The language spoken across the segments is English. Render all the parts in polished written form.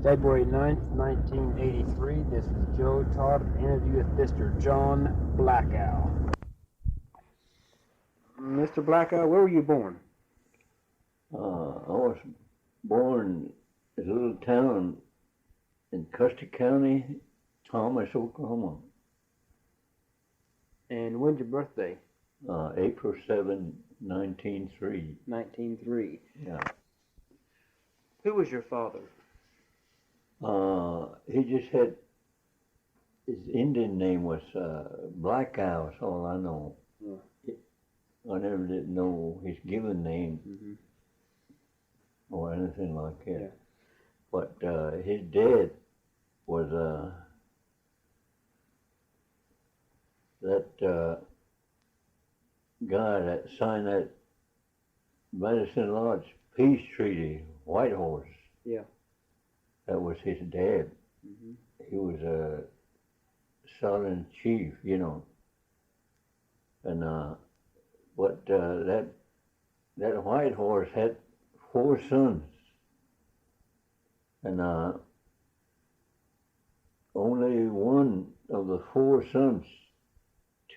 February 9th, 1983. This is Joe Todd, interview with Mr. John Blackow. Mr. Blackow, where were you born? I was born in a little town in Custer County, Thomas, Oklahoma. And when's your birthday? April 7, 1903. 1903. Yeah. Who was your father? He just had, his Indian name was Blackow, that's all I know. Yeah. I never did know his given name or anything like that. Yeah. But his dad was that guy that signed that Medicine Lodge peace treaty, Whitehorse. Yeah. That was his dad. He was a Southern chief, you know. And but that Whitehorse had 4 sons, and only one of the 4 sons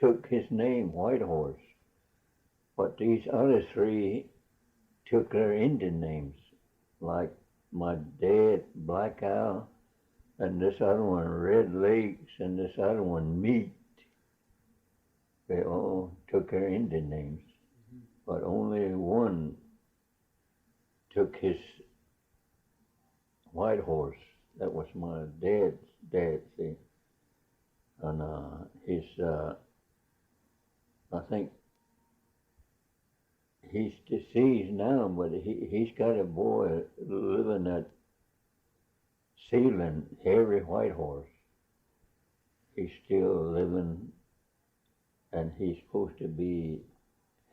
took his name, Whitehorse. But these other 3 took their Indian names, like my dad, Black Owl, and this other one, Red Lakes, and this other one, Meat. They all took their Indian names, but only one took his Whitehorse. That was my dad's dad, see. And his, I think he's deceased now, but he's got a boy living at Sealand, Harry Whitehorse. He's still living, and he's supposed to be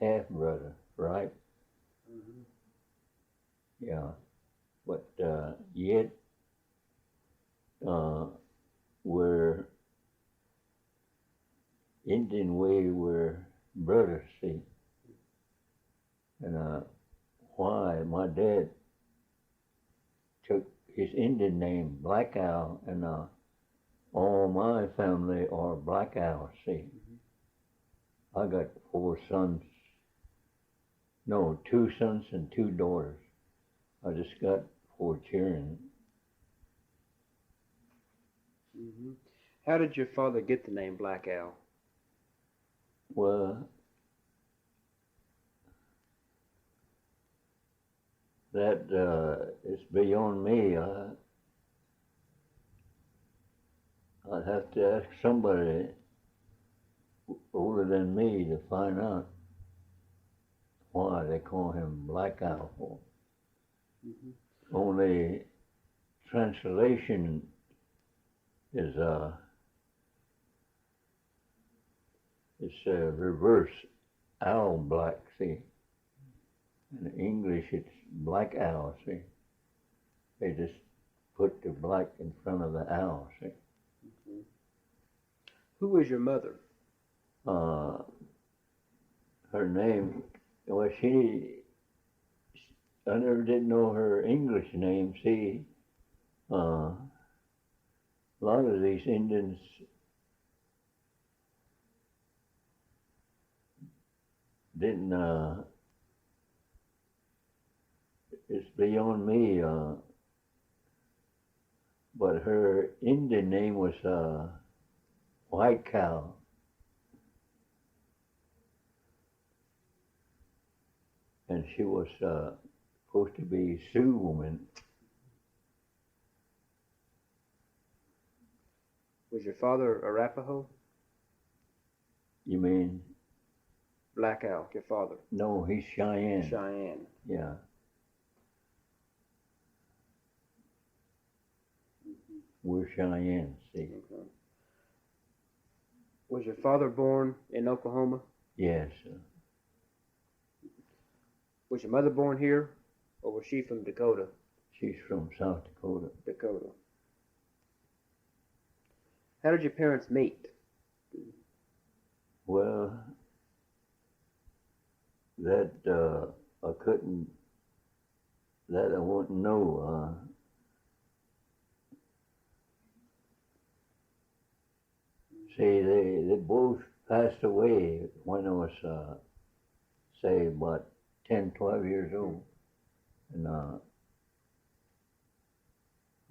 half brother, right? Yeah, but yet we're Indian way, we're brothers, see. And why my dad took his Indian name, Black Owl, and all my family are Black Owls, see. I got 4 sons, no, 2 sons and 2 daughters. I just got 4 children. How did your father get the name Black Owl? Well, that is beyond me. I'd have to ask somebody older than me to find out why they call him Black Owl for. Only translation is it's reverse owl black, see. In English it's black owl, see. They just put the black in front of the owl, see. Who was your mother? Her name, well, I never did know her English name, see. A lot of these Indians didn't, it's beyond me, but her Indian name was White Cow. And she was supposed to be Sioux woman. Was your father Arapaho? You mean? Black Owl, your father? No, he's Cheyenne. Cheyenne. Yeah. We're Cheyenne, see. Okay. Was your father born in Oklahoma? Yes. Was your mother born here, or was she from Dakota? She's from South Dakota. Dakota. How did your parents meet? Well, that I couldn't, that I wouldn't know. See, they both passed away when I was, say, about 10, 12 years old. And I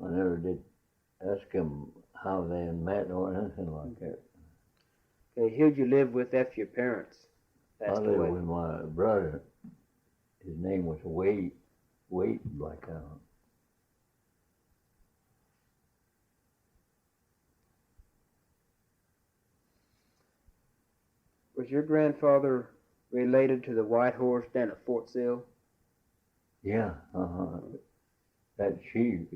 never did ask them how they met or anything like that. Okay, who'd you live with after your parents I passed lived away? with my brother. His name was Wade Blackout. Was your grandfather related to the White Horse down at Fort Sill? Yeah, that chief,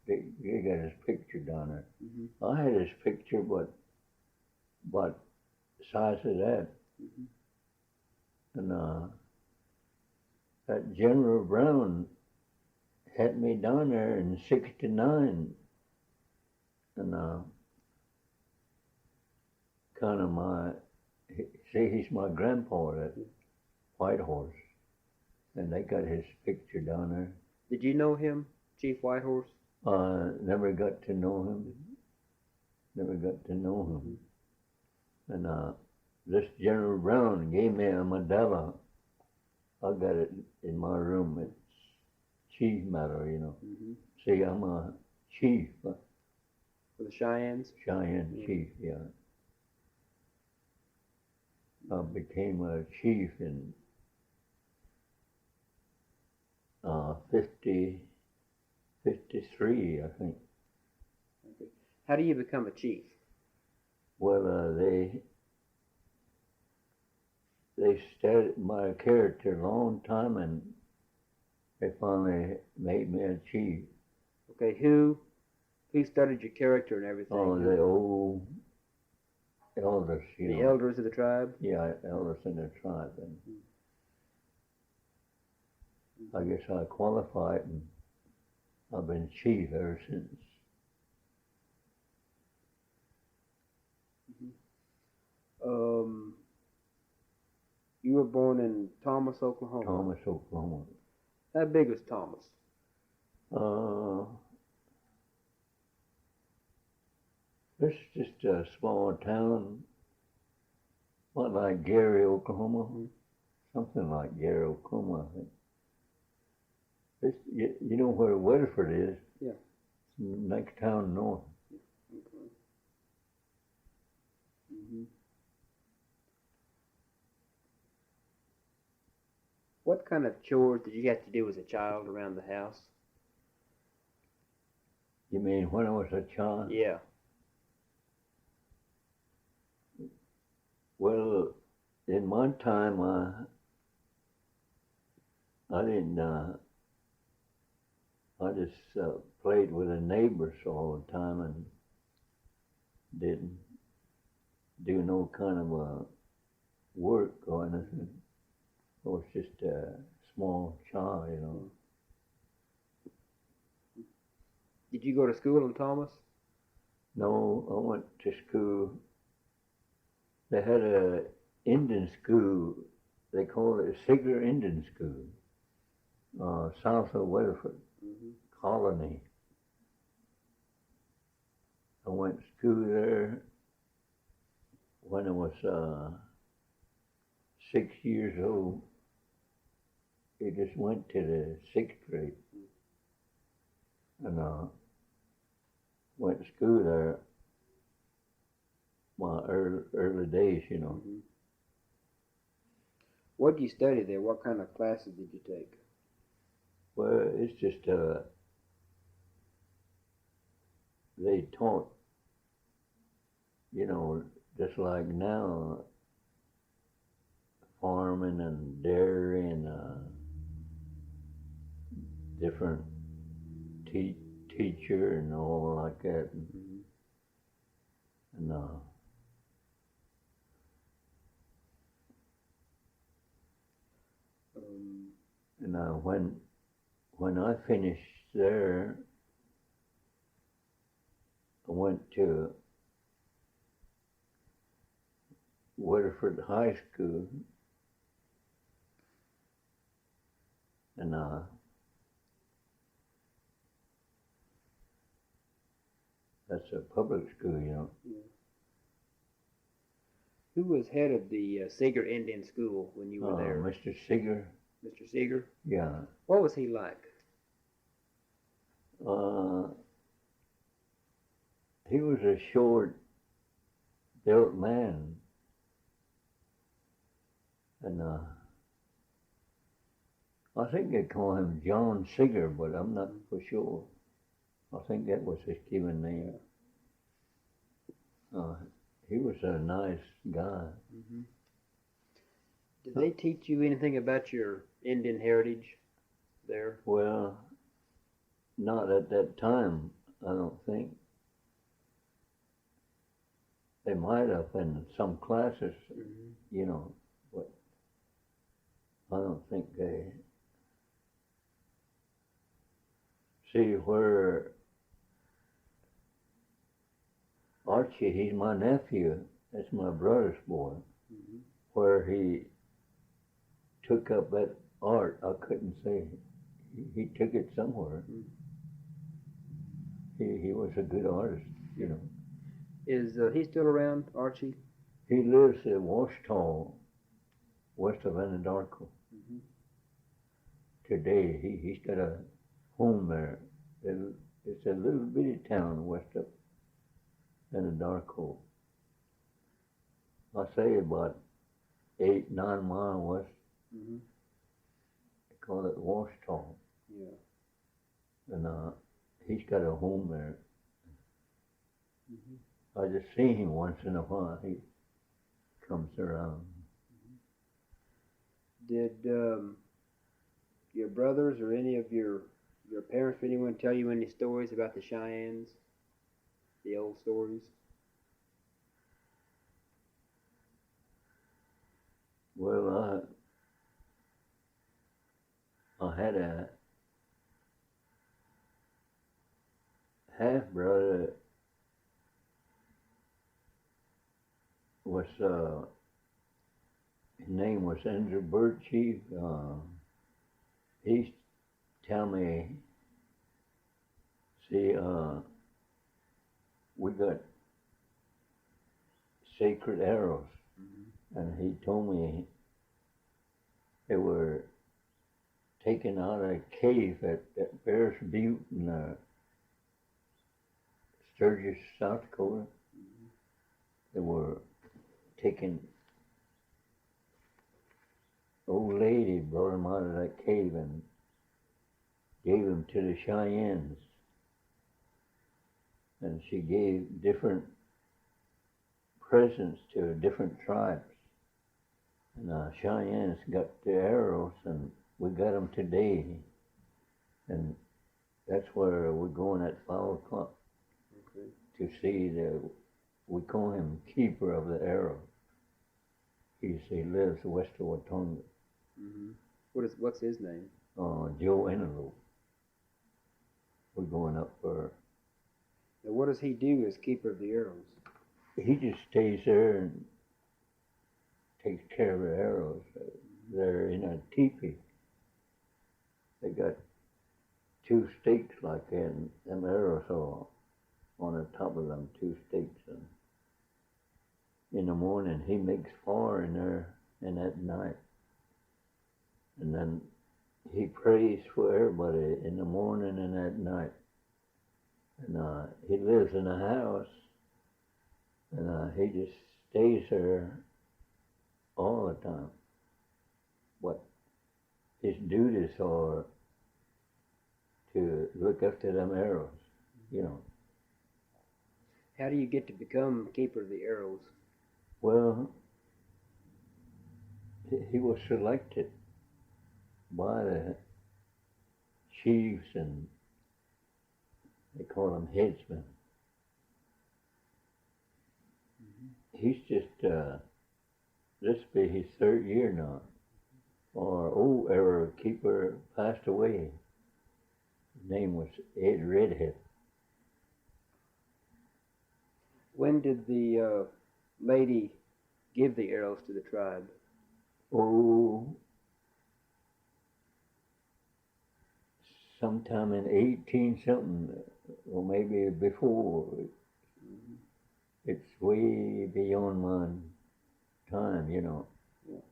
they got his picture down there. Mm-hmm. I had his picture, but the size of that. Mm-hmm. And that General Brown had me down there in '69, and kind of he's my grandpa, that White Horse, and they got his picture down there. Did you know him, Chief Whitehorse? Never got to know him. Never got to know him. And this General Brown gave me a medal. I got it in my room. It's chief medal, you know. Mm-hmm. See, I'm a chief. For the Cheyennes? Cheyenne chief, yeah. I became a chief in 53, I think. Okay. How do you become a chief? Well, they studied my character a long time, and they finally made me a chief. Okay, who studied your character and everything? Oh, the old elders, you know. The elders of the tribe? Yeah, elders in the tribe. And I guess I qualified, and I've been chief ever since. You were born in Thomas, Oklahoma. Thomas, Oklahoma. How big was Thomas? It's just a small town, not like Gary, Oklahoma. Something like Gary, Oklahoma, I think. It's, you know where Weatherford is? Yeah. It's the next town north. Okay. Mm-hmm. What kind of chores did you have to do as a child around the house? You mean when I was a child? Yeah. Well, in my time, I didn't. I just played with the neighbors all the time and didn't do no kind of work or anything. I was just a small child, you know. Did you go to school in Thomas? No, I went to school. They had a Indian school. They called it Seger Indian School, south of Weatherford, Colony. I went to school there when I was 6 years old. I just went to the 6th grade, and went to school there my early days, you know. What did you study there? What kind of classes did you take? Well, it's just they taught, you know, just like now, farming and dairy and different teacher and all like that. And when I finished there, I went to Weatherford High School, and that's a public school, you know. Who was head of the Seger Indian School when you were there? Mr. Seger. Mr. Seger? Yeah. What was he like? He was a short-built man, and I think they call him John Seger, but I'm not for sure. I think that was his given name. He was a nice guy. Mm-hmm. Did they teach you anything about your Indian heritage there? Well, not at that time, I don't think. They might have in some classes, you know, but I don't think they. See, where Archie, he's my nephew, that's my brother's boy, where he took up that art, I couldn't say. He took it somewhere. He was a good artist, you know. Is he still around, Archie? He lives at Washita, west of Anadarko. Today, he's got a home there. It's a little bitty town west of Anadarko. I say about 8-9 miles west. They call it Washita. Yeah. And he's got a home there. I just see him once in a while. He comes around. Did your brothers or any of your parents or anyone tell you any stories about the Cheyennes? The old stories? Well, I had a half brother was his name was Andrew Birchie. He used to tell me, see, we got sacred arrows, and he told me they were taken out of a cave at Bears Butte in Sturgis, South Dakota. They were taken. Old lady brought them out of that cave and gave them to the Cheyennes. And she gave different presents to different tribes. And Cheyennes got the arrows, and we got them today. And that's where we're going at 5 o'clock to see we call him Keeper of the Arrow. He lives west of Watonga. What's his name? Joe L. We're going up for. Now, what does he do as Keeper of the Arrows? He just stays there and takes care of the arrows. They're in a teepee. They got 2 stakes like that, and them arrows are on the top of them 2 stakes. And in the morning, he makes fire in there, and at night. And then he prays for everybody in the morning and at night. And he lives in a house, and he just stays there all the time. But his duties are to look after them arrows, you know. How do you get to become Keeper of the Arrows? Well, he was selected by the chiefs, and they call them headsmen. He's just, this will be his 3rd year now. Our old arrow keeper passed away. His name was Ed Redhead. When did the lady give the arrows to the tribe? Oh, sometime in 18-something, or maybe before. It's way beyond time, you know. Yeah.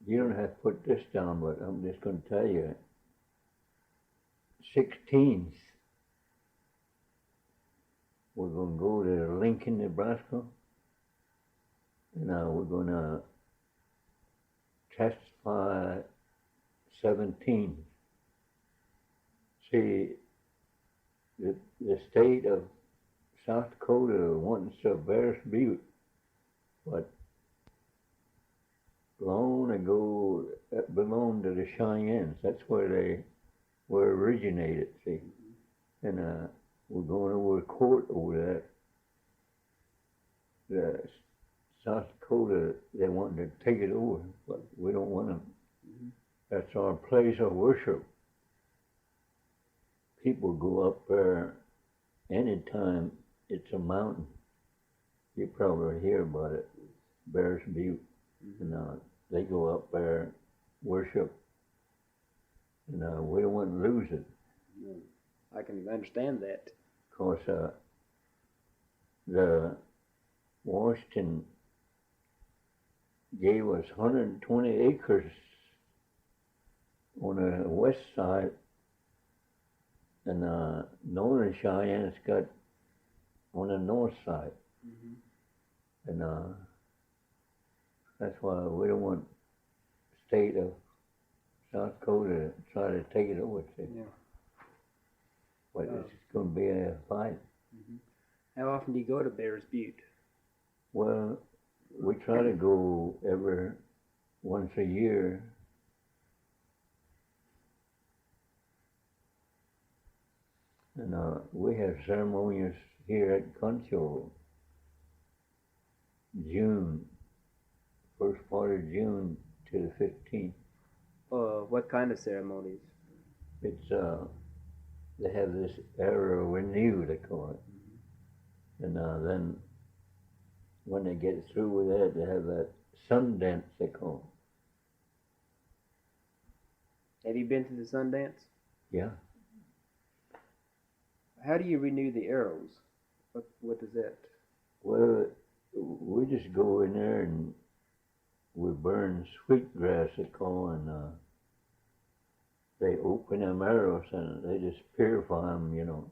You don't have to put this down, but I'm just going to tell you. 16th, we're going to go to Lincoln, Nebraska, and we're going to testify 17th. See, the state of South Dakota wants to Bears Butte, but long ago it belonged to the Cheyennes. That's where they were originated, see. And we're going over to court over that. The South Dakota, they wanted to take it over, but we don't want them. That's our place of worship. People go up there anytime it's a mountain. You probably hear about it, Bears Butte. And they go up there, worship, and we don't want to lose it. I can understand that. Because the Washington gave us 120 acres on the west side, and Northern Cheyennes got on the north side. And that's why we don't want the state of South Dakota to try to take it over. Yeah. But it's going to be a fight. How often do you go to Bears Butte? Well, we try to go every once a year. And we have ceremonies here at Concho, June, first part of June to the 15th. What kind of ceremonies? It's they have this era renew, they call it. And then when they get through with that, they have that Sundance, they call it. Have you been to the Sundance? Yeah. How do you renew the arrows? What is that? Well, we just go in there and we burn sweetgrass, they call, and they open them arrows and they just purify them, you know,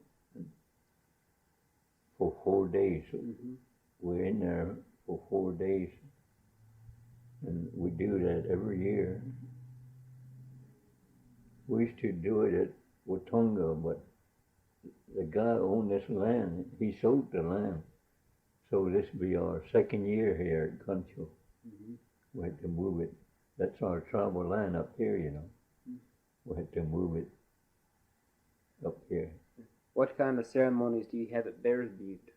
for 4 days. We're in there for 4 days, and we do that every year. We used to do it at Watonga, but the guy owned this land. He sold the land. So this will be our second year here at Concho. We had to move it. That's our tribal land up here, you know. We had to move it up here. What kind of ceremonies do you have at Bears Butte?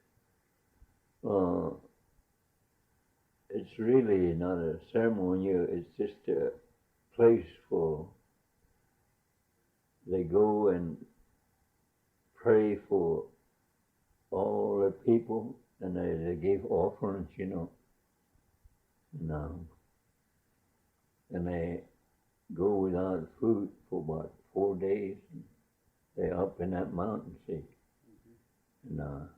It's really not a ceremony. It's just a place for, they go and pray for all the people, and they give offerings, you know. And they go without food for about 4 days. They're up in that mountain, see. And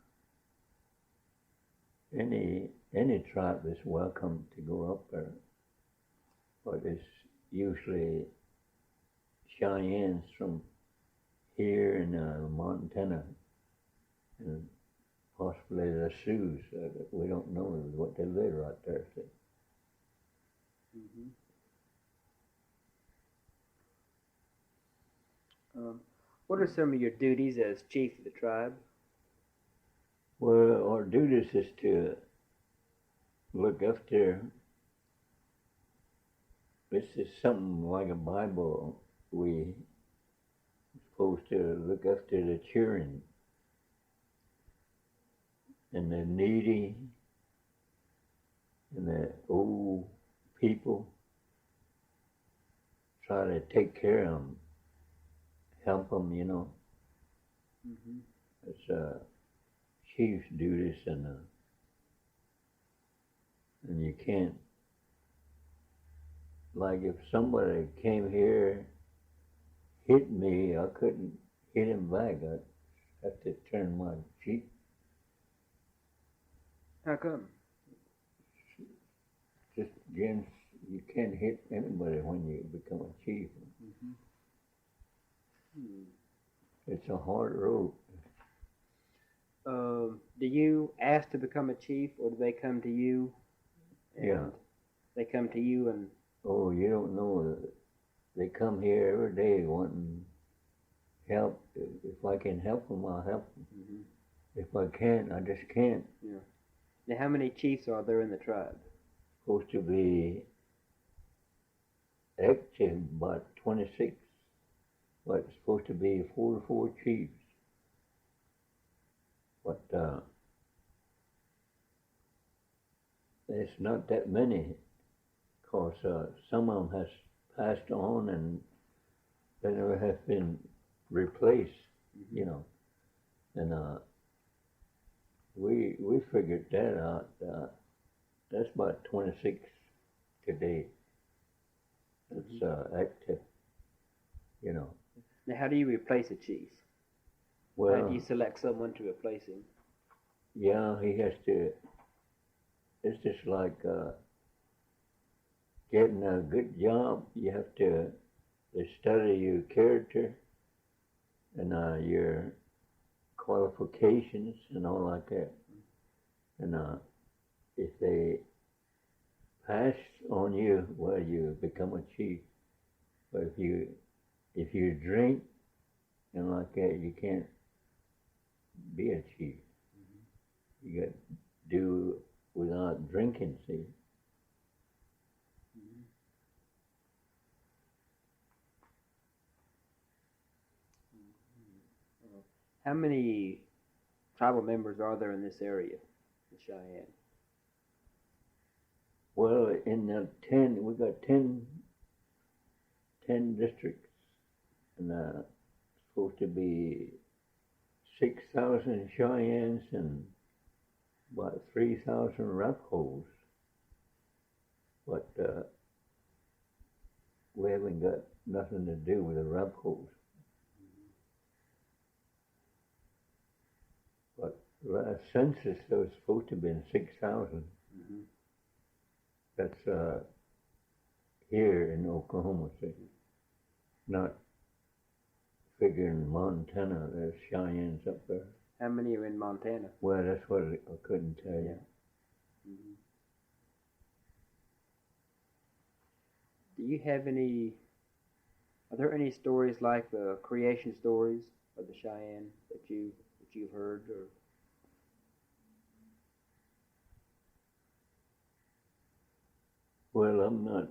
any tribe is welcome to go up there, but it's usually Cheyennes from here in Montana, and possibly the Sioux. We don't know what they live right there. See. What are some of your duties as chief of the tribe? Well, our duties is to look after, this is something like a Bible. We supposed to look after the children and the needy and the old people. Try to take care of them, help them, you know. It's chief's duties, and you can't, like if somebody came here, hit me, I couldn't hit him back. I'd have to turn my cheek How come? Just again, you can't hit anybody when you become a chief. Mm-hmm. Hmm. It's a hard road. Do you ask to become a chief, or do they come to you? And Yeah. They come to you and. Oh, you don't know. They come here every day wanting help. If I can help them, I'll help them. Mm-hmm. If I can't, I just can't. Yeah. Now, how many chiefs are there in the tribe? Supposed to be active about 26, but it's supposed to be 44 chiefs. But it's not that many, because some of them has passed on and they never have been replaced, Mm-hmm. you know. And we figured that out. That's about 26 today. That's active, you know. Now, how do you replace a chief? How Well, do you select someone to replace him? yeah, he has to. It's just like getting a good job. You have to they study your character and your qualifications and all like that. And if they pass on you, well, you become a chief. But if you drink and like that, you can't be a chief. Mm-hmm. You got to do without drinking, see. Mm-hmm. How many tribal members are there in this area, the Cheyenne? Well, in we got 10 districts, and supposed to be 6,000 Cheyennes and about 3,000 Raphos. But we haven't got nothing to do with the Raphos. But last census, there was supposed to be 6,000. Mm-hmm. That's here in Oklahoma City. Not figuring Montana, there's Cheyennes up there. How many are in Montana? Well, that's what I couldn't tell you. Mm-hmm. Do you have any? Are there any stories like the creation stories of the Cheyenne that you've heard or? Well, I'm not.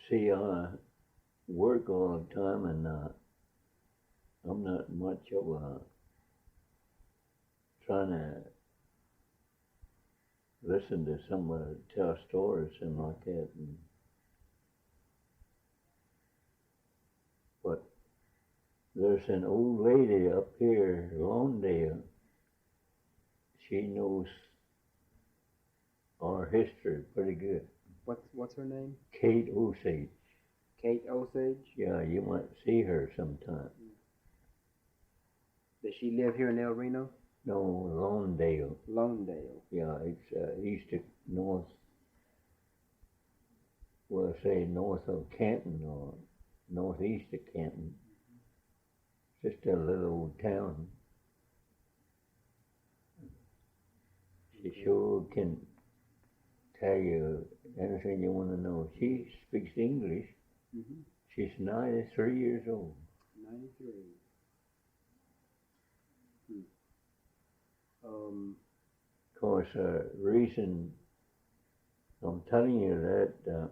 See, I work all the time, and I'm not much of a trying to listen to somebody tell stories and like that. But there's an old lady up here, Lawndale. She knows our history pretty good. What's her name? Kate Osage. Kate Osage. Yeah, you might see her sometime. Does she live here in El Reno? No, Lawndale. Lawndale. Yeah, it's east of north. Well, say north of Canton or northeast of Canton. Just a little old town. She sure can tell you anything you want to know. She speaks English. Mm-hmm. She's 93 years old. 93. Of course, reason I'm telling you that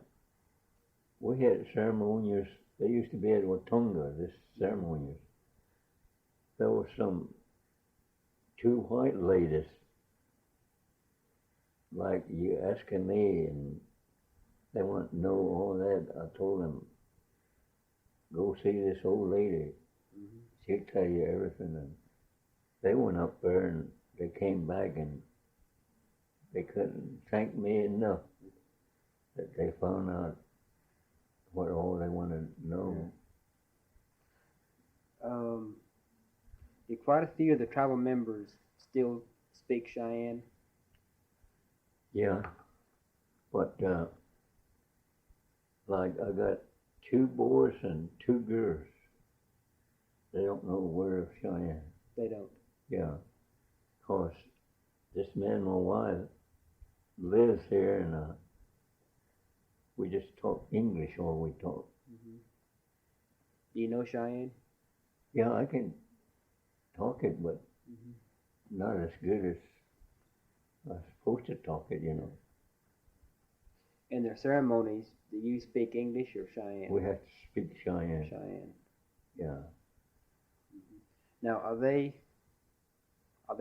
we had ceremonies. They used to be at Watonga, this ceremonies. There were two white ladies, like you asking me, and they want to know all that. I told them, go see this old lady. Mm-hmm. She'll tell you everything. And they went up there and they came back and they couldn't thank me enough that they found out what all they wanted to know. Do quite a few of the tribal members still speak Cheyenne? Yeah, but like I got 2 boys and 2 girls. They don't know where of Cheyenne. They don't. Yeah, cause this man, my wife, lives here, and we just talk English all we talk. Mm-hmm. Do you know Cheyenne? Yeah, I can talk it, but Mm-hmm. not as good as I'm supposed to talk it, you know. In their ceremonies, do you speak English or Cheyenne? We have to speak Cheyenne. Cheyenne. Yeah. Now, are they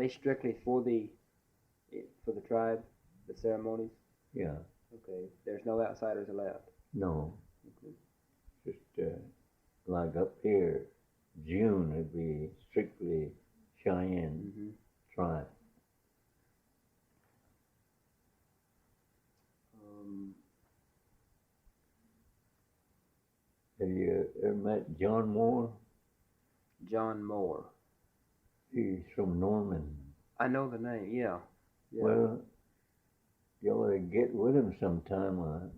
strictly for the tribe, the ceremonies? Yeah. Okay. There's no outsiders allowed. No. Okay. Just like up here, June would be strictly Cheyenne Mm-hmm. tribe. Have you ever met John Moore? John Moore. He's from Norman. I know the name. Yeah. Well, you ought to get with him sometime.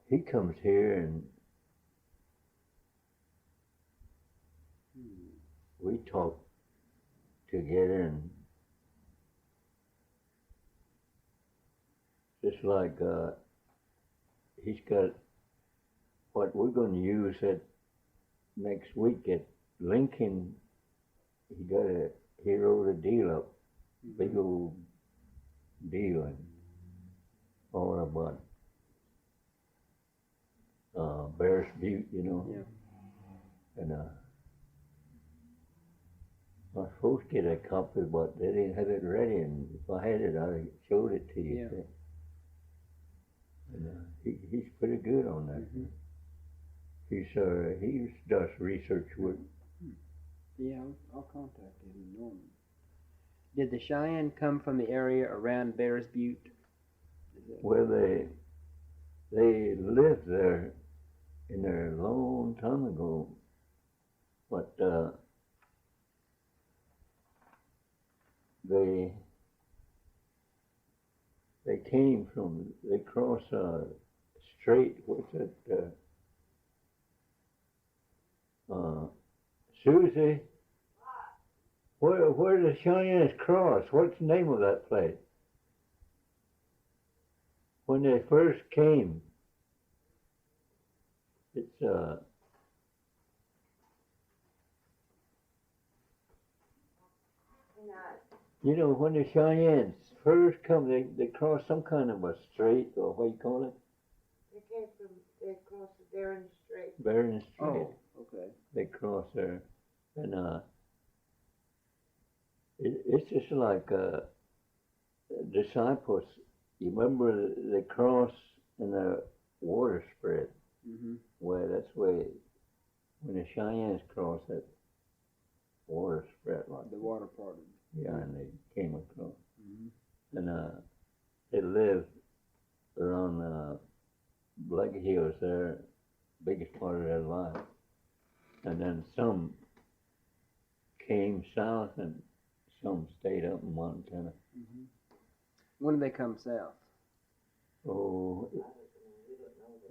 He comes here and we talk together, and just like he's got what we're going to use at next week at Lincoln. He wrote a deal up, big old deal, and all about Bears Butte, you know. Yeah. And I was supposed to get a copy, but they didn't have it ready, and if I had it, I showed it to you. Yeah. And he's pretty good on that. Mm-hmm. He does research work. Yeah, I'll contact him in Norman. Did the Cheyenne come from the area around Bears Butte? Well, they lived there in there a long time ago, but they crossed strait. What's it? Susie, where the Cheyennes cross? What's the name of that place? When they first came, it's you know, when the Cheyennes first come, they cross some kind of a strait, or what you call it? They crossed the Bering Strait. Bering Strait. Oh, okay. They cross there, and it's just like disciples. You remember they cross and the water spread. Mm-hmm. Well, that's where when the Cheyennes crossed, that water spread like The water parted. yeah, and they came across. Mm-hmm. And they lived around Black Hills there, biggest part of their life. And then some came south and some stayed up in Montana. Mm-hmm. When did they come south? Oh,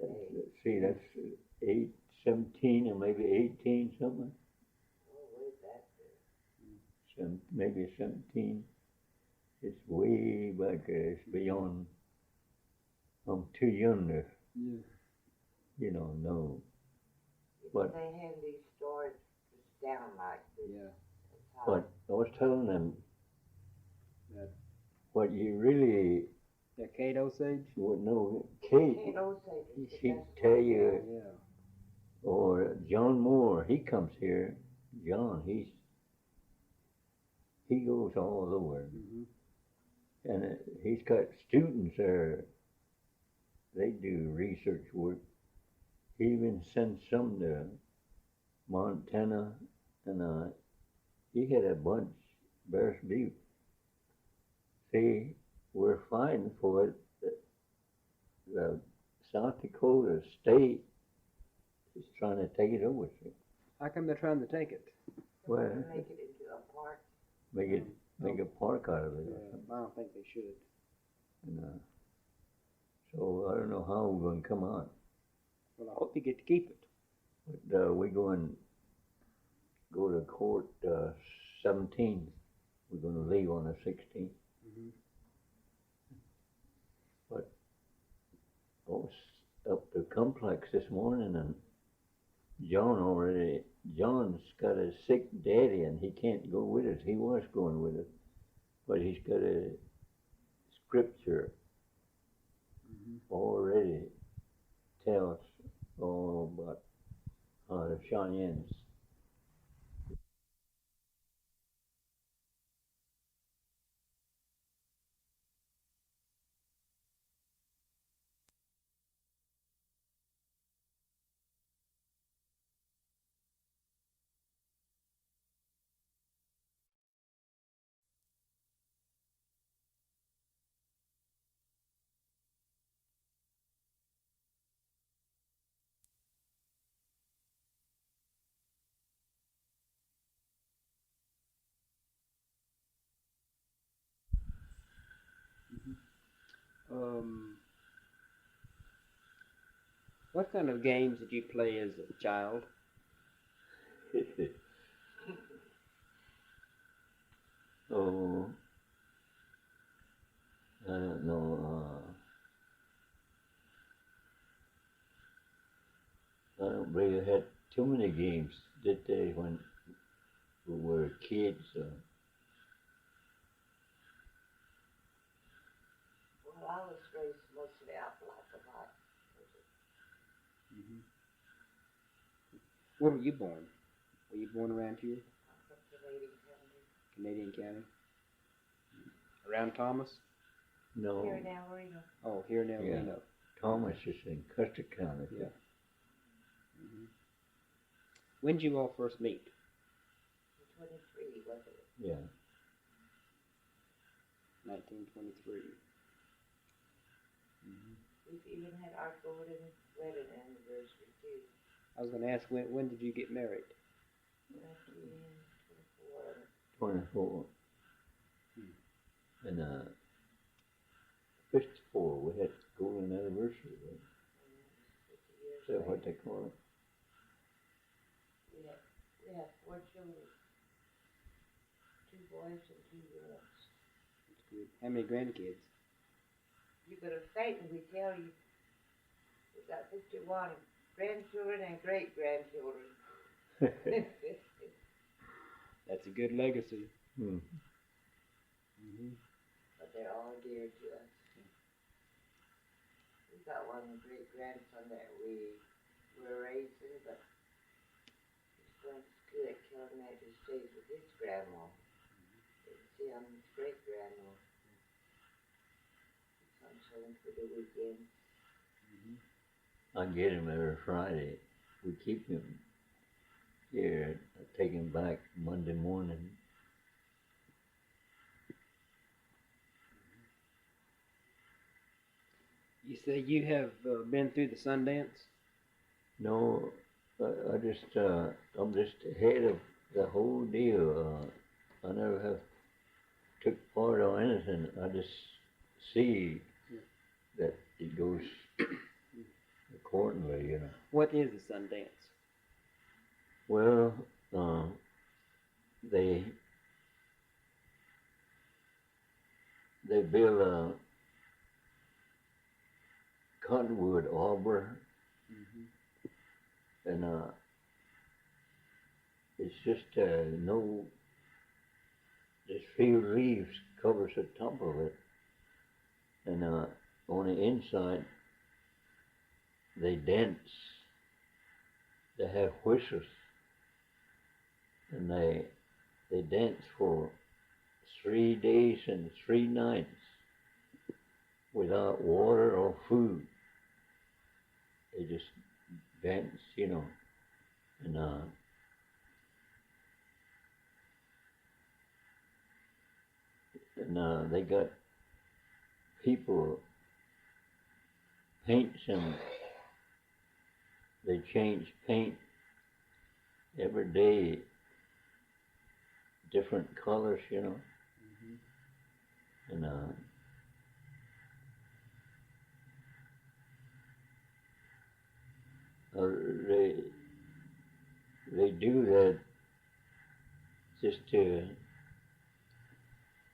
let's see, that's 17 or maybe 18 something. Maybe 17. It's way back there. It's beyond. I'm too young to, you know, know. But They have these stories just down like this. Yeah. but I was telling them That- what you really That Kate Osage? would know. Kate, Kate Osage is the she'd best tell one. you, Yeah. or John Moore, he comes here. John, he goes all over. Mm-hmm. And he's got students there. They do research work. He even sends some to Montana, and he had a bunch, Bears Butte. See, we're fighting for it. The South Dakota state is trying to take it over. See. How come they're trying to take it? Well, Make it into make a park out of it. Or Yeah, something. I don't think they should. And, so I don't know how we're going to come out. Well, I hope you get to keep it. But we're going to go to court 17th. We're going to leave on the 16th. Mm-hmm. But I was up to complex this morning, and John's got a sick daddy, and he can't go with us. He was going with us, but he's got a scripture already tell us all about the Cheyennes. What kind of games did you play as a child? Oh, I don't know. I don't believe they had too many games, did they, when we were kids? Well, I was raised mostly out like a lot. Where were you born? Were you born around here? I'm from Canadian County. Canadian County? Around Thomas? No. Here in Alvarino. Oh, here in El Yeah. Reno. Thomas is in Custer County. Yeah. When did you all first meet? 23, wasn't it? Yeah. 1923. We've even had our golden wedding anniversary too. I was going to ask, when did you get married? 1924. 24. And 54, we had golden anniversary. Right? 50 years Is that what later. they call it? We have 4 children. 2 boys and 2 girls. That's good. How many grandkids? You could have fainted when we tell you. We've got 51 grandchildren and great-grandchildren. That's a good legacy. But they're all dear to us. We've got one great-grandson that we were raising, but he's going to school at Kiowa Indian School with his grandma. It's his great-grandma. He comes home for the weekend. I get him every Friday. We keep him here. I take him back Monday morning. You say you have been through the Sundance? No, I'm just ahead of the whole deal. I never have took part on anything. I just see that it goes accordingly, you know. What is the Sundance? Well, they build a cottonwood arbor, and it's just no, this few leaves covers the top of it, and on the inside they dance. They have whistles, and they dance for 3 days and 3 nights without water or food. They just dance, you know, and they got people paint some. They change paint every day. different colors, you know, Mm-hmm. and uh, they they do that just to,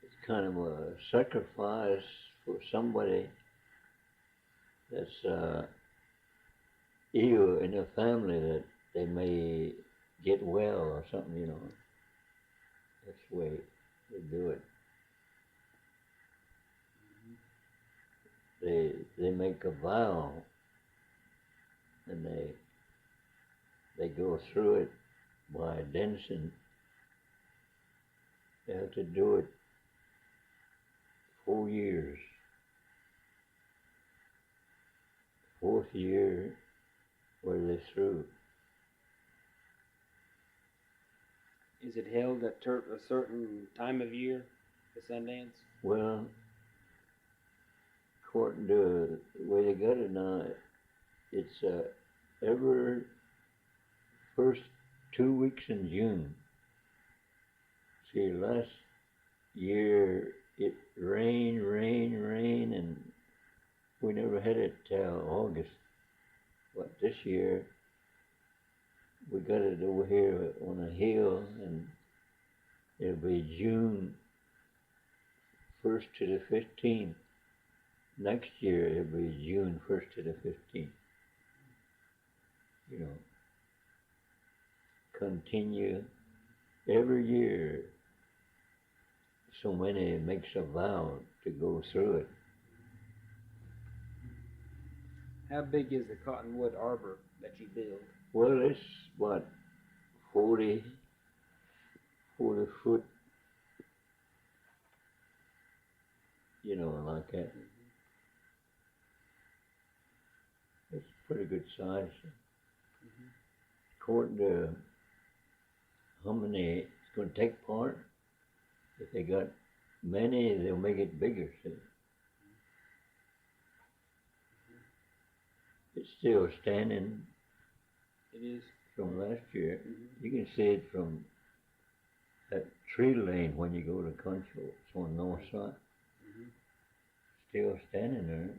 it's kind of a sacrifice for somebody that's ill in a family, that they may get well or something, you know. That's the way they do it. They make a vow, and they go through it by dancing. They have to do it 4 years. Fourth year where they're through. Is it held at a certain time of year, the Sundance? Well, according to the way they got it now, it's every first 2 weeks in June. See, last year it rained, and we never had it till August. But this year we got it over here on a hill, and it'll be June 1st to the 15th. Next year it'll be June 1st to the 15th. You know, continue every year. So many makes a vow to go through it. How big is the cottonwood arbor that you build? Well, it's what, 40 foot, you know, like that. It's pretty good size. According to how many it's going to take part, if they got many, they'll make it bigger. See? It's still standing It is. from last year. You can see it from that tree lane when you go to Concho. It's on the north side. Still standing there.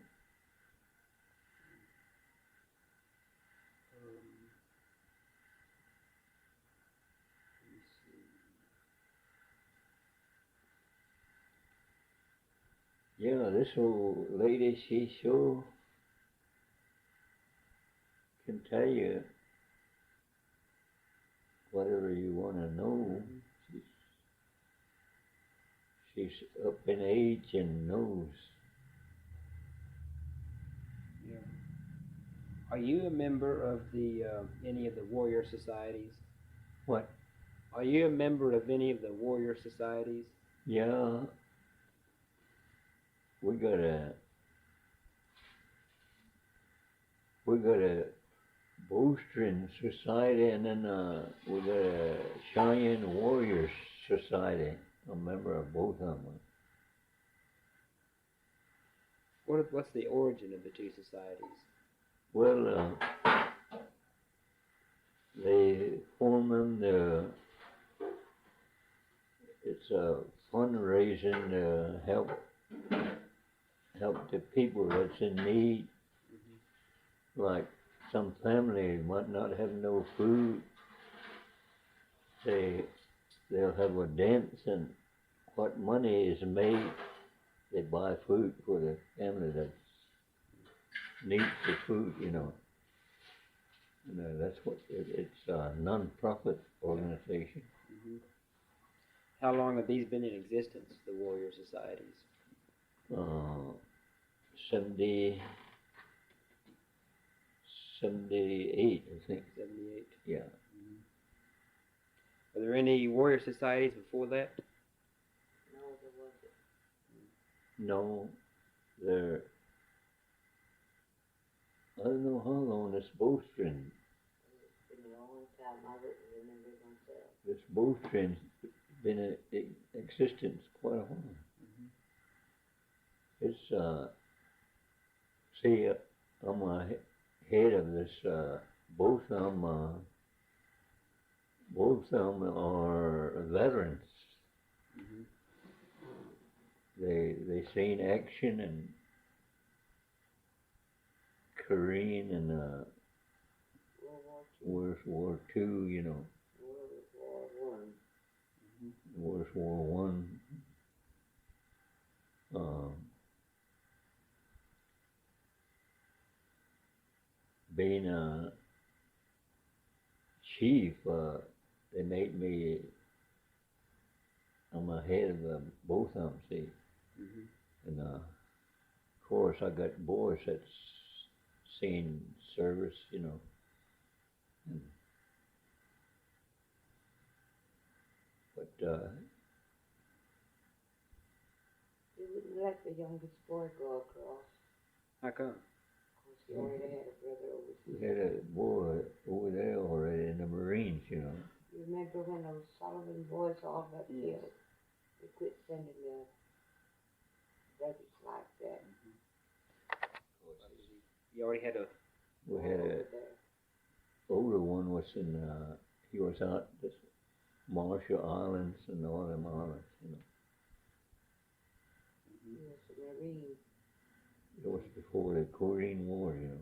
Yeah, this old lady, she sure can tell you whatever you want to know. She's up in age and knows. Yeah. Are you a member of the any of the warrior societies? What? Are you a member of any of the warrior societies? Yeah, we got a bowstring society, and then we got a Cheyenne Warriors Society. I'm a member of both of them. What's the origin of the two societies? Well, they form them. It's a fundraising to help the people that's in need. Like some family might not have no food. They'll have a dance, and what money is made, they buy food for the family that needs the food, you know. And that's what it's a non-profit organization. How long have these been in existence, the warrior societies? 78, I think. 78. Yeah. Are there any warrior societies before that? No, there wasn't. No, they're, I don't know how long this bowstring. It's been a long time. I wouldn't remember myself. This bowstring's been in existence quite a while. It's see, on my head of this, both of them are veterans. Mm-hmm. They seen action and Korean and World War II, World War II, you know, World War One. World War One. Being a chief, they made me. I'm ahead of both of them, see, Mm-hmm. and of course I got boys that's seen service, you know, and, but They wouldn't let the youngest boy go across. How come? Because he already had a brother we overseas. had a boy over there already in the Marines, you know. You remember when those Sullivan boys all got Yes. killed? They quit sending their brothers like that. You already had a. We had over a there. older one was in. He was out this Marshall Islands and all them islands, you know. He was a Marine. It was before the Korean War, you know.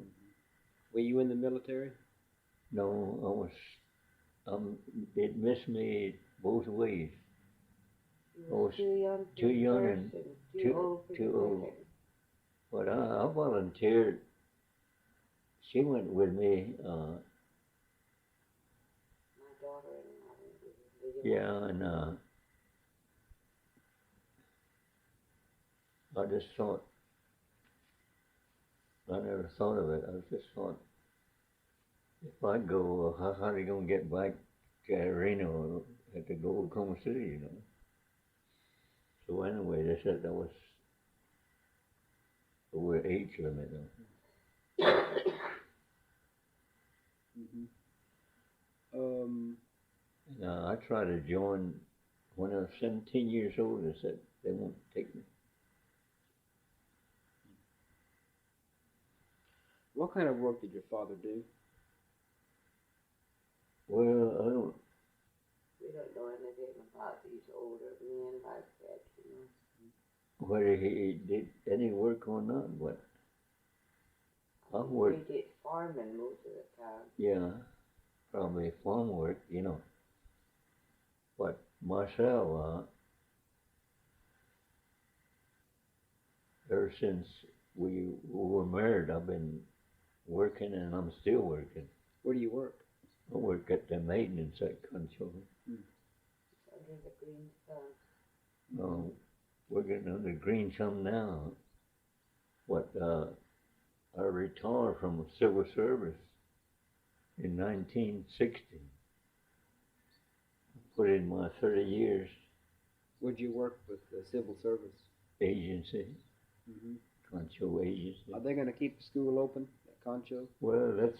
Were you in the military? No, I was. It missed me both ways. He I was was too young for too young and nursing, too- old for too the old. military. But I volunteered. She went with me. My daughter and I went with the Yeah, and I just thought. I never thought of it. I just thought, if I go, how are they gonna get back to Reno? Had to go to Oklahoma City, you know. So anyway, they said that was over age limit. Mm-hmm. And I tried to join when I was 17 years old. They said they won't take me. What kind of work did your father do? Well, I don't. We don't know anything about these older men like that, you know. Whether he did any work or not, but I I think worked. they did farming most of the time. Yeah, probably farm work, you know. But myself, ever since we were married, I've been working, and I'm still working. Where do you work? I work at the maintenance at Concho. It's under the green sun. No, working under green thumb now. But I retired from the civil service in 1960. Put in my 30 years Where'd you work with the civil service? agency, Mm-hmm. Concho agency. Are they going to keep the school open at Concho? Well, that's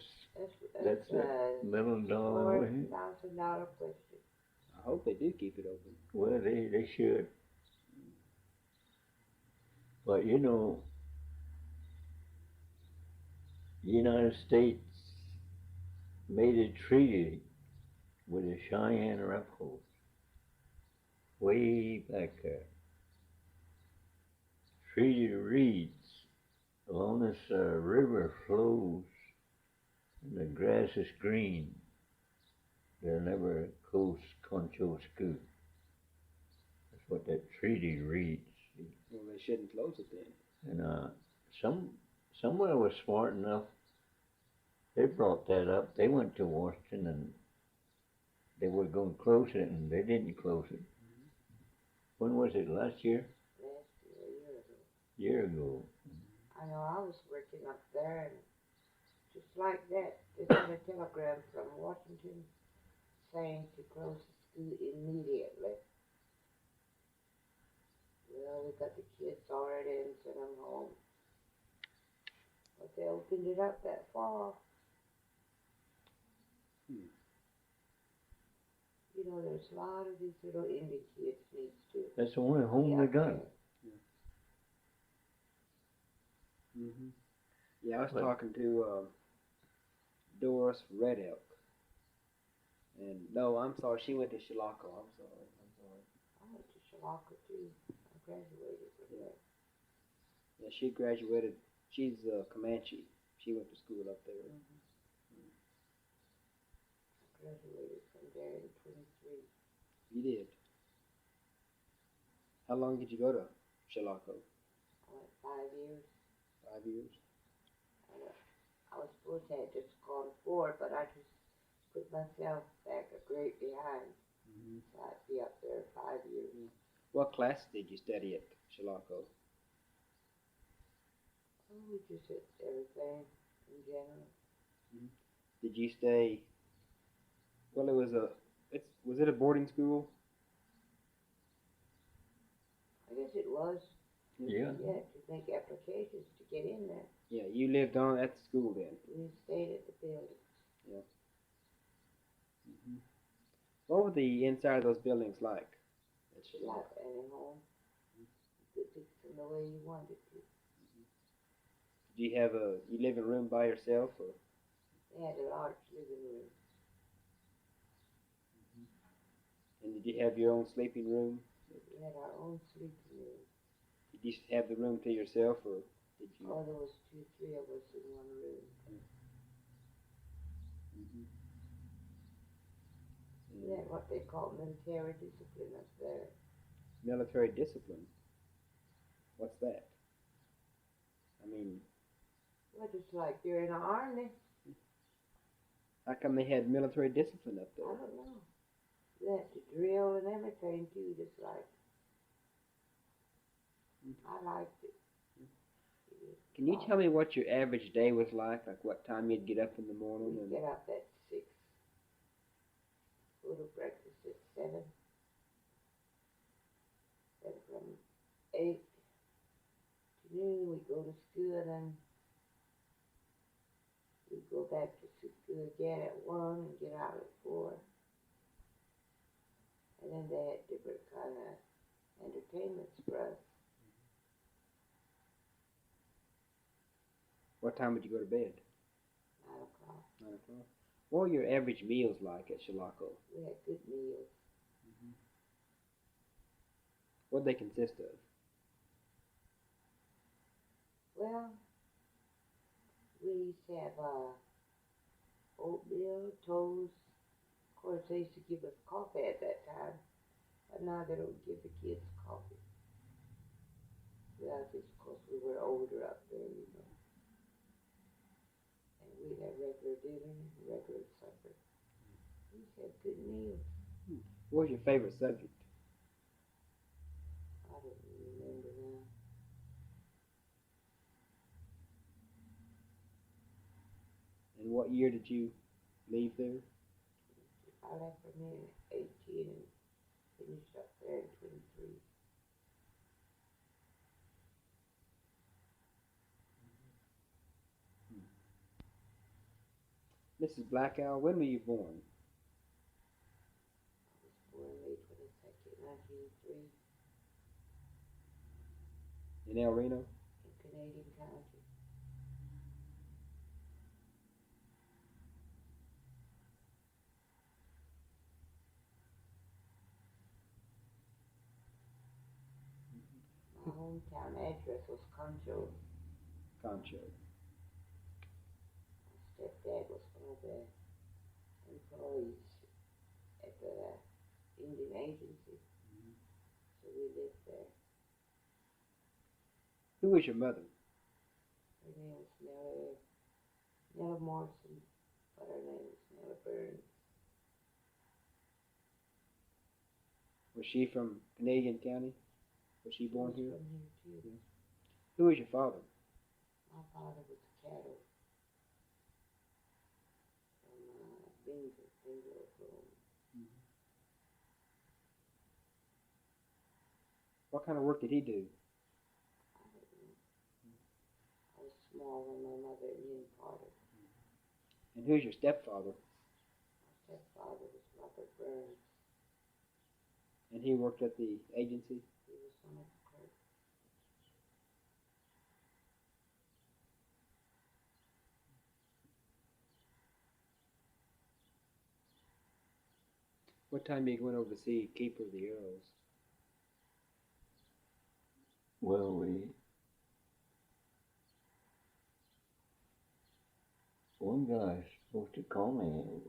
That's a $1 million way. $4,000 question. I hope they do keep it open. Well, they should. But you know, the United States made a treaty with the Cheyenne Arapahoes way back there. Treaty reads, along this river flows and the grass is green, they'll never close Concho School. That's what that treaty reads. Well, they shouldn't close it then. And somewhere was smart enough. They brought that up. They went to Washington and they were going to close it, and they didn't close it. When was it? Last year? Last year, a year ago. Year ago. I know I was working up there, and just like that, they got a telegram from Washington saying to close the school immediately. Well, we got the kids already and sent them home. But they opened it up that fall. You know, there's a lot of these little Indian kids needs to. That's the only home they got. Mm-hmm. Yeah, I was But- talking to Doris Red Elk. And no, I'm sorry, she went to Chilocco. I'm sorry. I went to Chilocco too. I graduated from there. Yeah, she graduated. She's Comanche. She went to school up there. I graduated from there in 23. You did. How long did you go to Chilocco? I went 5 years. 5 years. I was supposed to have just gone 4, but I just put myself back a grade behind. Mm-hmm. So I'd be up there 5 years. What class did you study at Chilocco? Oh, we just did everything in general. Did you stay? Well, it was a. Was it a boarding school? I guess it was. Yeah. Yeah, to make applications to get in there. Yeah, you lived on at the school then. We stayed at the building. Mm-hmm. What were the inside of those buildings like? At Like Chilocco? any home. You could fix them the way you wanted to. Did you have you live in a room by yourself or? They had a large living room. And did you have your own sleeping room? We had our own sleeping room. Did you have the room to yourself or did you? Oh, there was 2, 3 of us in one room. Mm-hmm. We had what they call military discipline up there. Military discipline. What's that? I mean, Well, just like you're in the army. how come they had military discipline up I there? don't know. We had to drill and everything too, just like. I liked it. Can you tell me what your average day was like? Like what time you'd get up in the morning? We'd And get up at 6. Go to breakfast at 7. Then from 8 to noon we'd go to school and we'd go back to school again at 1 and get out at 4. And then they had different kind of entertainments for us. what time would you go to bed? 9 o'clock. 9 o'clock. What were your average meals like at Chilocco? We had good meals. What'd they consist of? Well, we used to have oatmeal, toast. Of course, they used to give us coffee at that time, but now they don't give the kids coffee. Well, just of course we were older up there, you know. And we'd have regular dinner and regular supper. We used to have good meals. What was your favorite subject? I don't remember now. And what year did you leave there? I left from here in 18 and finished up there in 23. Mrs. Blackow, when were you born? I was born May 22nd, 1903, In El Reno? in Canadian County. My hometown address was Concho. Concho. My stepdad was one of the employees at the Indian agency, so we lived there. Who was your mother? Her name was Nella Morrison, but her name was Nella Burns. Was she from Canadian County? Was she born She was here? from here too. Who was your father? My father was cattle from Bingo, Oklahoma. What kind of work did he do? I don't know. I was small when my mother and him parted. And who's your stepfather? My stepfather was Robert Burns. And he worked at the agency? He was one of the clerks. What time you went over to see Keeper of the Arrows? Well, one guy's supposed to call me,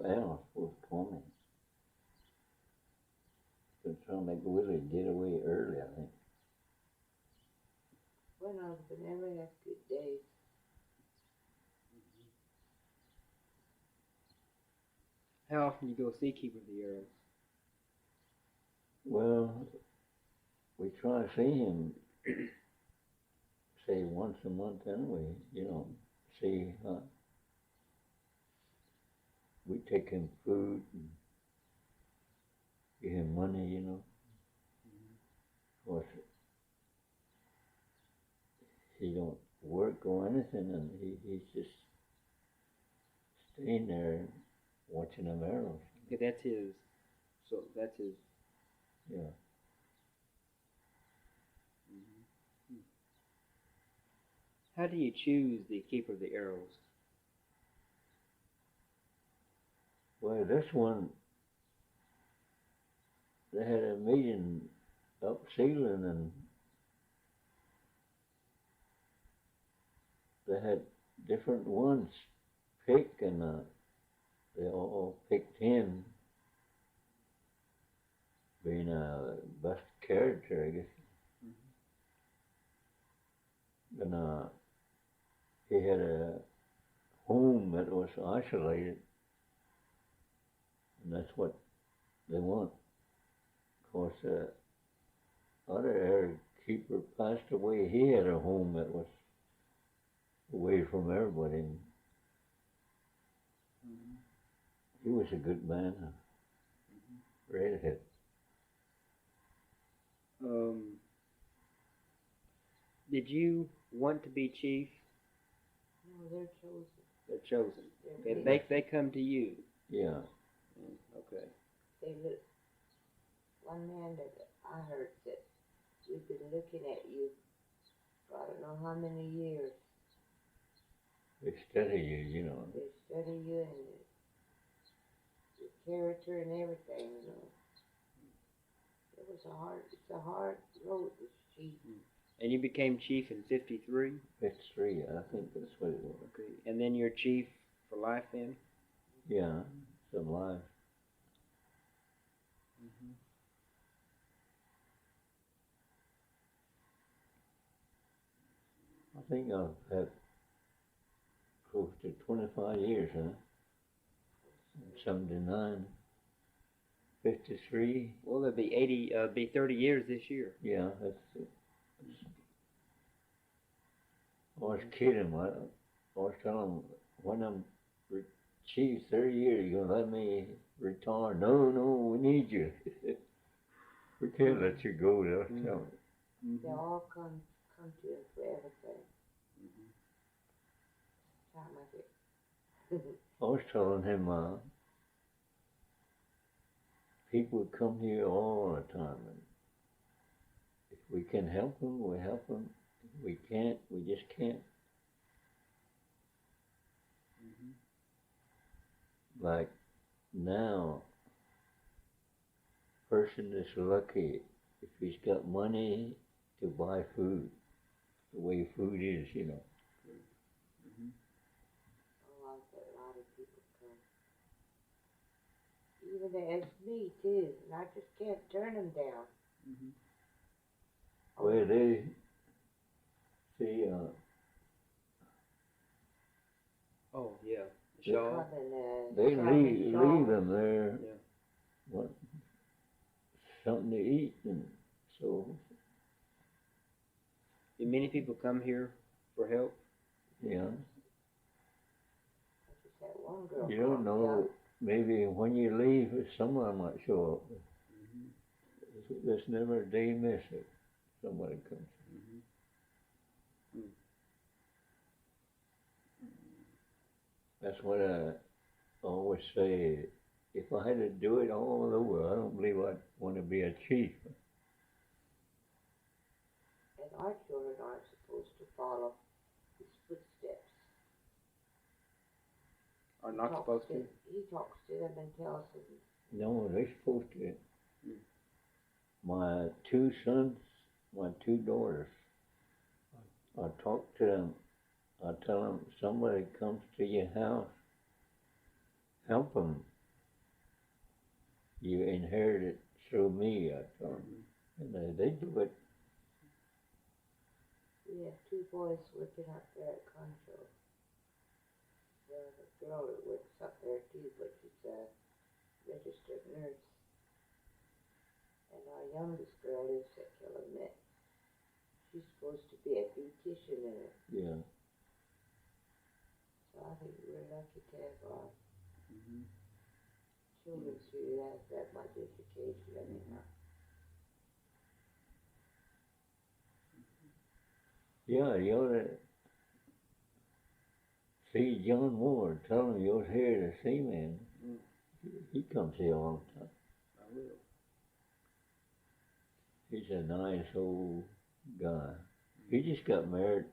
Al's supposed to call me. Been trying to make Willie get away early, I think. Well, no, but never have good days. How often you go see Keeper of the Arrows? Well, we try to see him, say once a month anyway, see, we take him food and give him money, Of course, he don't work or anything, and he's just staying there watching them arrows. Yeah, that's his. So that's his. Yeah. How do you choose the Keeper of the Arrows? Well, this one, they had a meeting up Sealand, and they had different ones pick, and they all picked him being a best character, I guess. And he had a home that was isolated, and that's what they want. Of course, other area keeper passed away. He had a home that was away from everybody. He was a good man, redhead. Did you want to be chief? No, they're chosen. They're chosen. They come to you. Yeah. Okay. They look. One man that I heard said, "We've been looking at you for I don't know how many years." They study you, They study you and your character and everything, It's a hard road, this chief. And you became chief in 53? 53, I think that's what it was. Okay. And then you're chief for life then? Yeah, some life. I think I've had close to 25 years, 79, 53. Well, it'll be 30 years this year. Yeah, I was kidding. I was telling him, when I'm chief 30 years, you're going to let me retire? No, we need you. We can't let you go. They all come to us for everything. Time I get. I was telling him, people would come here all the time, and if we can help them, we help them. If we can't, we just can't. Like now, person is lucky if he's got money to buy food, the way food is, A lot of people come. Even as me too, and I just can't turn them down. Well, they see, oh yeah, Shaw. they leave them there. Yeah. What? Something to eat, and so. Do many people come here for help? Yeah. I just had one girl. You don't know. Maybe when you leave, someone might show up. There's never a day miss it. Somebody comes. That's what I always say. If I had to do it all over, I don't believe I'd want to be a chief. And our children aren't supposed to follow his footsteps. Are not supposed to? He talks to them and tells them. No, they're supposed to. My two sons, my two daughters, I talk to them. I tell them somebody comes to your house, help them. You inherit it through me, I tell them. And they do it. We have two boys working up there at Concho. Well, the girl that works up there too, but she's a registered nurse. And our youngest girl lives at Kiowa. She's supposed to be a beautician in it. Yeah. So I think we're lucky to have our children who have that much education anyhow. Yeah, you ought to see John Moore. Tell him you're here to see me. He comes here all the time. I will. He's a nice old guy. He just got married.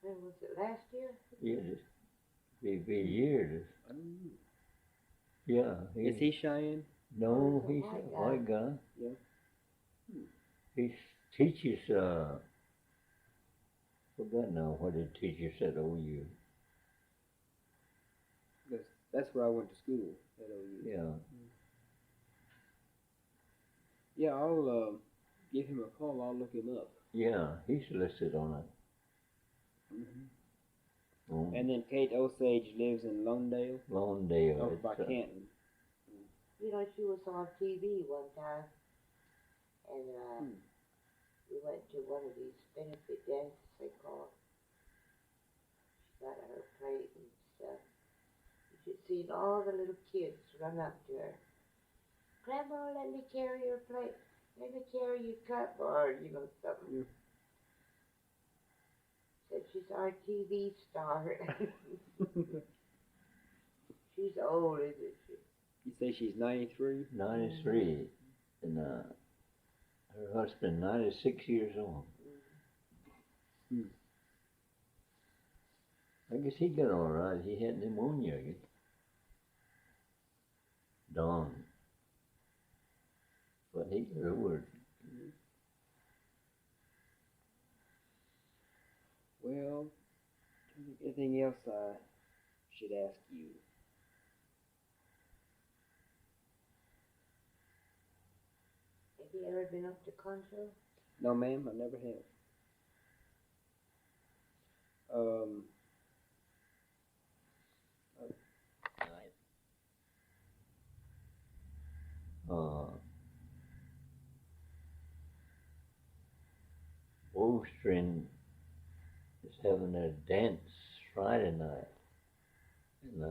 When was it, last year? Yeah, just be years. I don't know. Yeah. Is he Cheyenne? No, He's he's a a white white guy. Yeah. He teaches, forgot now what he teaches at OU. That's where I went to school, at OU. Yeah. Yeah, I'll give him a call. I'll look him up. Yeah, he's listed on it. And then Kate Osage lives in Lawndale. Lawndale. Over by Canton. You know, she was on TV one time, and we went to one of these benefit dances they call. She got her plate and stuff. You should see all the little kids run up to her. Grandma, let me carry your plate. Let me carry your cup, or something. Yeah. Said she's our TV star. She's old, isn't she? You say she's 93? 93. And her husband, 96 years old. I guess he got all right. He had pneumonia. Don. But he got over it. Well, anything else I should ask you? Have you ever been up to Concho? No, ma'am, I never have. Bowstring is having a dance Friday night, and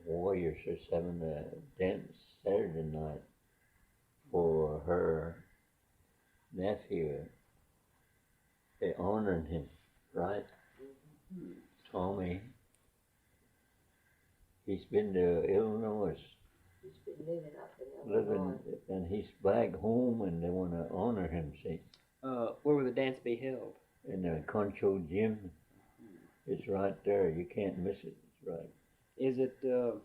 Warriors is having a dance Saturday night for her nephew. They honored him, right? Tommy. He's been to Illinois. He's been living up in Illinois. And he's back home, and they want to honor him, see. Where will the dance be held? In the Concho Gym. It's right there. You can't miss it. It's right. Is it, you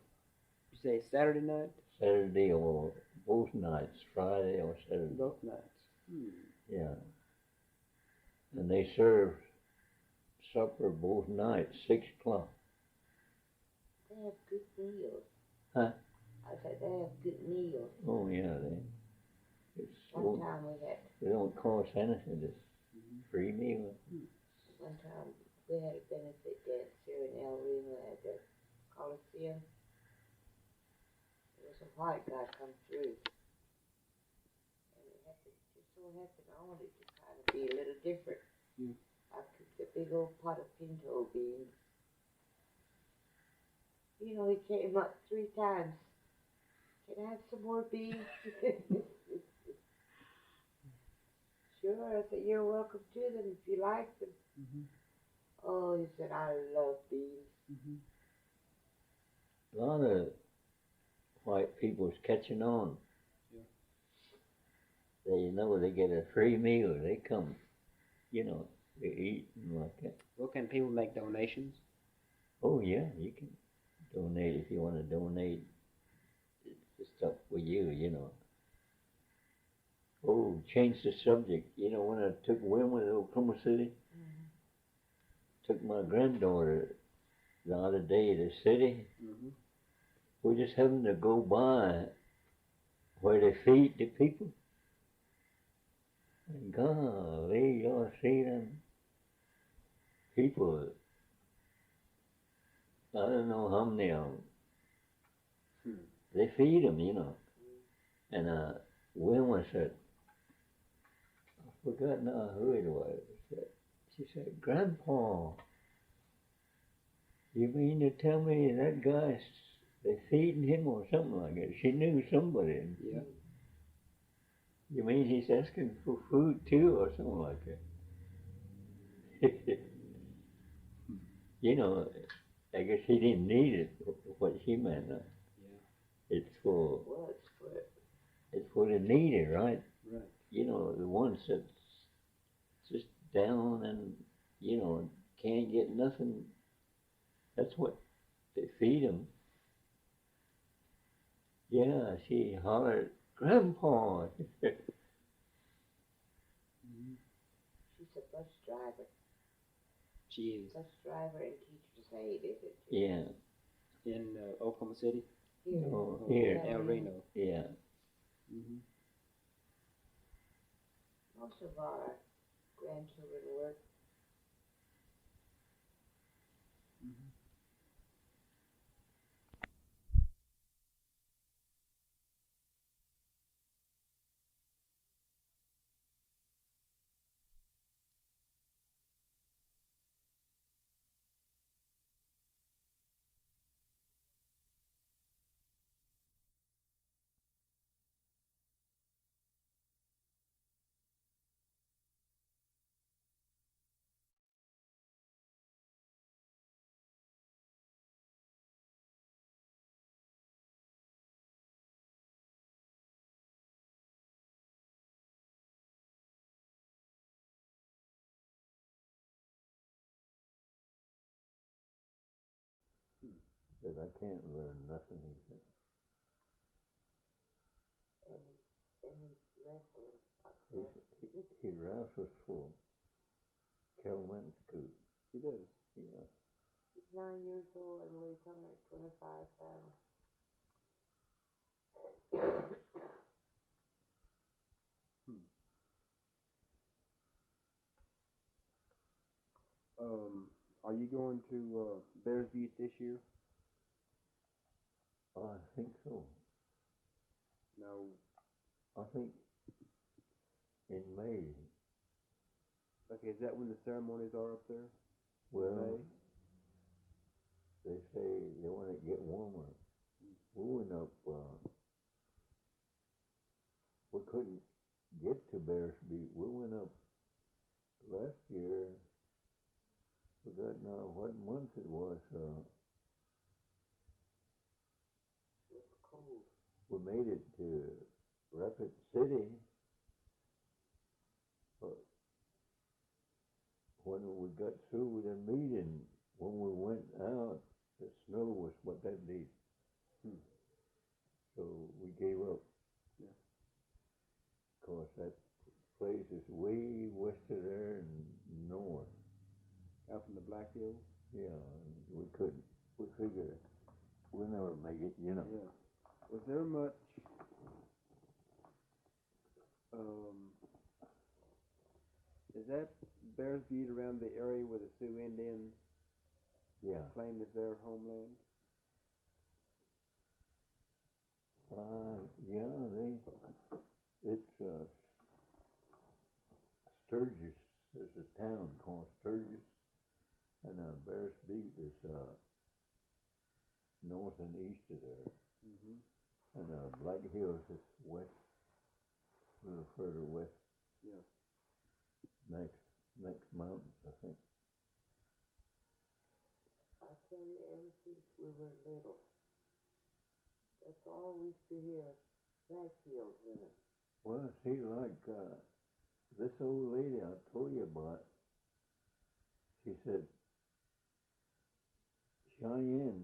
say Saturday night? Saturday or both nights, Friday or Saturday. Both nights. Yeah. And they serve supper both nights, 6 o'clock. They have good meals. Huh? I said they have good meals. Oh, yeah. One time they don't cost anything. It's free meal. One time we had a benefit dance here in El Reno at the Coliseum. There was a white guy come through. And just so happened I wanted to kind of be a little different. I cooked a big old pot of pinto beans. You know, he came up 3 times. Can I have some more beans? Sure, I said, you're welcome to them if you like them. Oh, he said, I love beans. A lot of white people's catching on. They get a free meal. They come, they eat and like that. Well, can people make donations? Oh, yeah, you can donate if you want to donate. It's just up with you, Oh, change the subject. You know, when I took Wilma to Oklahoma City, took my granddaughter the other day to the city, Mm-hmm. we just happened to go by where they feed the people. And golly, y'all see them people. I don't know how many of them. Hmm. They feed them, you know. And Wilma said, I forgot now who it was. She said, Grandpa, you mean to tell me that guy, they feeding him or something like that? She knew somebody. Yeah. You mean he's asking for food too or something like that? You know, I guess he didn't need it, what she meant. Yeah. It's for, Well, it's for it's for the needy, right? Right. You know, the ones that's just down and, you know, can't get nothing. That's what they feed them. Yeah, she hollered, Grandpa. Mm-hmm. she's a bus driver. She is Bus driver and teacher's aide, isn't she? Yeah. in Oklahoma City. Here. Oh, Oh, here. El Reno. Yeah. Mm-hmm. Most of our grandchildren work. Mm-hmm. Said I can't learn nothing. He said. And wrestling. He wrestles for Kiowa School. He does. Yeah. He's 9 years old and weighs 125 pounds. Hmm. Are you going to Bears Beat this year? I think so. No. I think in May. Okay, is that when the ceremonies are up there? Well, May? they say they want to get warmer. We went up, we couldn't get to Bears Beat. We went up last year. Forgot now what month it was. It's cold. We made it to Rapid City, but when we got through with the meeting, when we went out, the snow was what that did. Hmm. So we gave up. Yeah. Cause that place is way west of there and north. Out from the Black Hills? Yeah, we couldn't. We figured we'll never make it, you know. Yeah. Was there much um is that Bears Beat around the area where the Sioux Indians Yeah. claim as their homeland? Yeah, it's Sturgis. There's a town called Sturgis, and Bears Beat is north and east of there. Mm-hmm. And Black Hills is west, a little further west. Yeah. Next mountains, I think. I tell you, ever since we were little, that's all we used to hear. Black Hills in it. Well, see, like this old lady I told you about, she said Cheyenne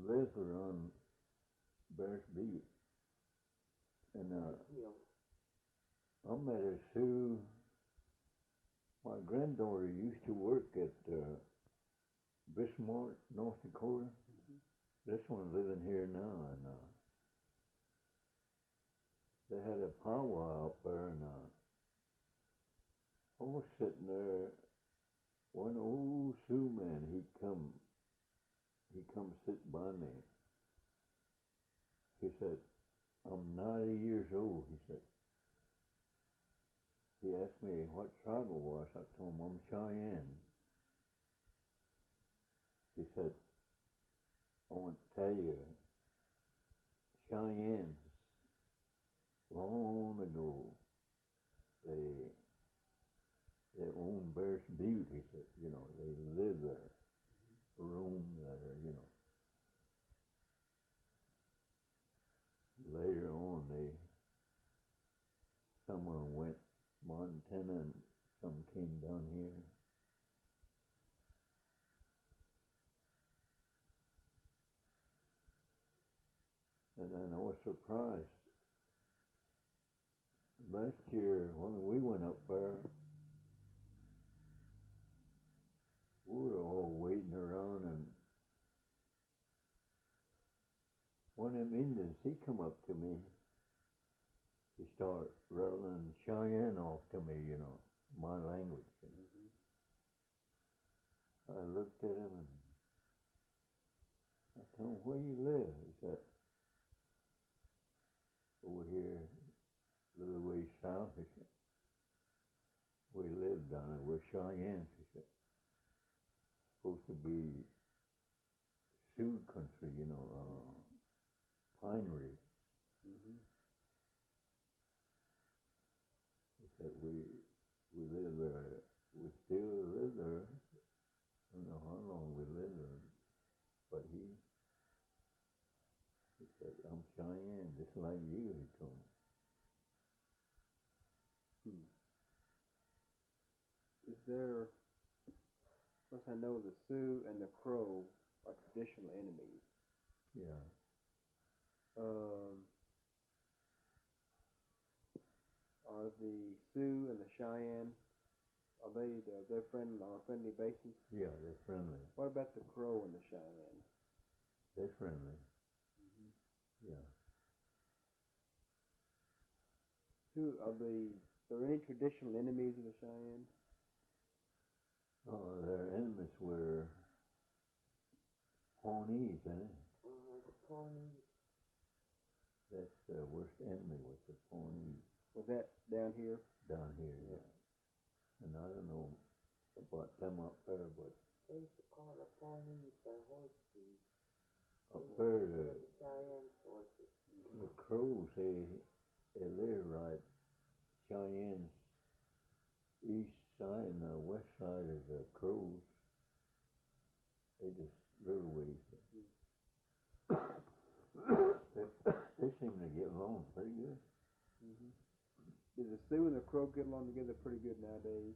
lives around Bears Beat, and Black Hills. I met a Sioux. My granddaughter used to work at Bismarck, North Dakota. This one living here now, and they had a powwow up there, and I was sitting there. One old Sioux man, he come sit by me. He said, "I'm 90 years old." He said. He asked me what tribe I was. I told him I'm Cheyenne. He said, "I want to tell you, Cheyennes, long ago, they owned Bear's Butte." He said, "You know, they live there, roam there, you know." Later on, someone went Montana and some came down here. And then I was surprised. Last year, when we went up there, we were all waiting around, and one of them Indians, he come up to me. He started rattling Cheyenne off to me, you know, my language. I looked at him and I told him, "Where you live?" He said, "Over here, a little ways south." He said, "We live down there. We're Cheyennes." He said, "Supposed to be Sioux country, you know, pinery." He said, we live there. We still live there. I don't know how long we live there. But he said, "I'm Cheyenne, just like you," he told me. Is there, of course I know the Sioux and the Crow are traditional enemies. Yeah. Are the Sioux and the Cheyenne, are they're friendly on a friendly basis? Yeah, they're friendly. What about the Crow and the Cheyenne? They're friendly. Yeah. There any traditional enemies of the Cheyenne? Oh, their enemies were Pawnees, isn't it? The Pawnees. That's the worst enemy was the Pawnees. Was that down here? Down here, yeah. And I don't know about them up there, but They used to call the Pawnees the horse thieves. up there, The Cheyenne horses. the Crows, they live right. Cheyenne's east side and the west side of the Crows. They just little ways. They seem to get along pretty good. Do the Sioux and the Crow get along together pretty good nowadays?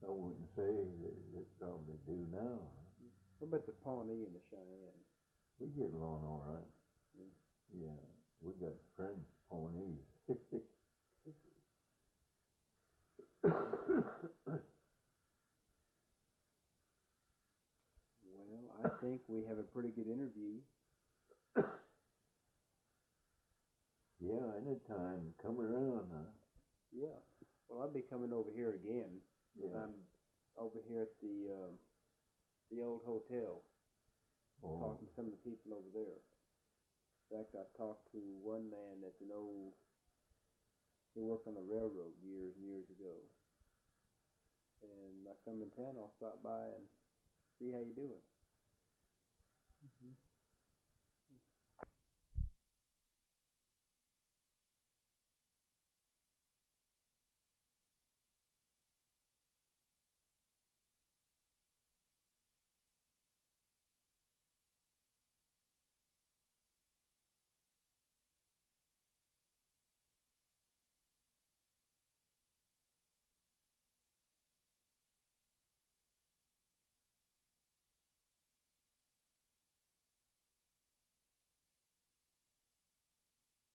I wouldn't say they probably do now. What about the Pawnee and the Cheyenne? We get along all right. Yeah, we got friends, Pawnees. Well, I think we have a pretty good interview. Yeah, anytime. Come around, huh? Yeah. Well, I'll be coming over here again. Yeah. I'm over here at the old hotel, talking to some of the people over there. In fact, I talked to one man that's he worked on the railroad years and years ago. And when I come in town, I'll stop by and see how you're doing.